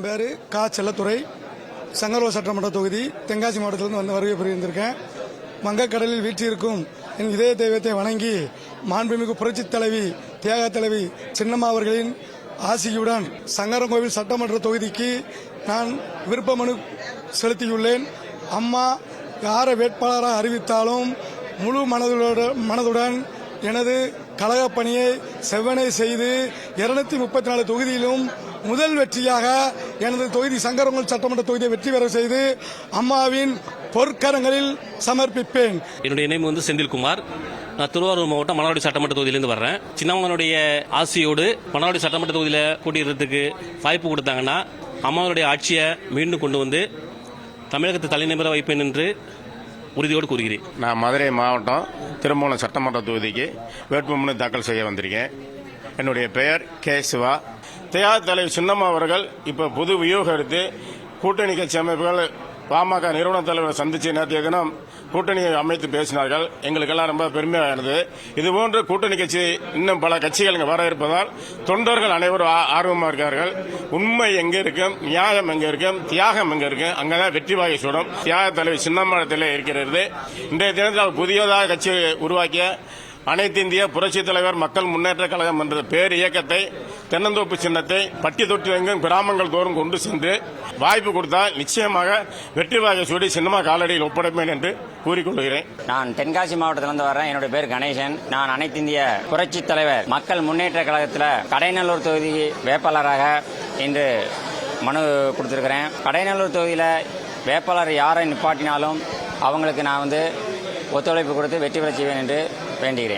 பேர் கா. செல்லத்துறை, சங்கரூர் சட்டமன்ற தொகுதி, தென்காசி மாவட்டத்திலிருந்து வந்து வருகை புரிந்திருக்கேன். வங்கக்கடலில் வீற்றிருக்கும் என் இதய தெய்வத்தை வணங்கி மாண்புமிகு புரட்சித் தலைவி தியாக தலைவி சின்னம்மா அவர்களின் ஆசியுடன் சங்கரன்கோவில் சட்டமன்ற தொகுதிக்கு நான் விருப்ப மனு செலுத்தியுள்ளேன். அம்மா யாரை வேட்பாளராக அறிவித்தாலும் முழு மனதுடன் எனது கழகப் பணியை செவ்வனை செய்து 234 தொகுதியிலும் முதல் வெற்றியாக எனது தொகுதி சங்கரன்கோவில் சட்டமன்ற தொகுதியை வெற்றி பெற செய்து அம்மாவின் பொற்கரங்களில் சமர்ப்பிப்பேன். என்னுடைய நேம் செந்தில்குமார். நான் திருவாரூர் மாவட்டம் மணவாடி சட்டமன்ற தொகுதியிலிருந்து வர்றேன். சின்னம்மனுடைய ஆசையோடு மணவாடி சட்டமன்ற தொகுதியில் போட்டியிடுறதுக்கு வாய்ப்பு கொடுத்தாங்கன்னா அம்மாவுடைய ஆட்சியை மீண்டும் கொண்டு வந்து தமிழகத்தை தலைநிமிர வைப்பேன் என்று உறுதியோடு கூறுகிறேன். நான் மதுரை மாவட்டம் திருமூலம் சட்டமன்ற தொகுதிக்கு வேட்புமனு தாக்கல் செய்ய வந்திருக்கேன். என்னுடைய பெயர் கே. சிவா. தியாக தலைவர் சின்னம்மா அவர்கள் இப்போ புது வியூகம் எடுத்து கூட்டணி கட்சி அமைப்புகள் பாமக நிறுவன தலைவரை சந்தித்து நேற்றைய தினம் கூட்டணியை அமைத்து பேசினார்கள். எங்களுக்கெல்லாம் ரொம்ப பெருமையாக இருந்தது. இதுபோன்று கூட்டணி கட்சி இன்னும் பல கட்சிகள் இங்கே வர இருப்பதால் தொண்டர்கள் அனைவரும் ஆர்வமாக இருக்கார்கள். உண்மை எங்கே இருக்கும், நியாயம் எங்கே இருக்கும், தியாகம் எங்கே இருக்கும், அங்கதான் வெற்றி வாகை சூடும். தியாக தலைவர் சின்னம்மாளத்தில் இருக்கிறது. இன்றைய தினத்தில் புதியதாக கட்சி உருவாக்கிய அனைத்து இந்திய புரட்சித் தலைவர் மக்கள் முன்னேற்ற கழகம் என்ற பேர் இயக்கத்தை தென்னந்தோப்பு சின்னத்தை பட்டி தொட்டி எங்கும் கிராமங்கள் தோறும் கொண்டு சென்று வாய்ப்பு கொடுத்தால் நிச்சயமாக வெற்றி வாகை சூடி சின்னமா காலடியில் ஒப்படைப்பேன் என்று கூறிக்கொள்கிறேன். நான் தென்காசி மாவட்டத்திலிருந்து வரேன். என்னுடைய பேர் கணேசன். நான் அனைத்து இந்திய புரட்சித் தலைவர் மக்கள் முன்னேற்ற கழகத்தில் கடைநல்லூர் தொகுதி வேட்பாளராக இன்று மனு கொடுத்திருக்கிறேன். கடைநல்லூர் தொகுதியில் வேட்பாளர் யாரை நிப்பாட்டினாலும் அவங்களுக்கு நான் ஒத்துழைப்பு கொடுத்து வெற்றி பெற செய்வேன் என்று வேண்டுகிறேன்.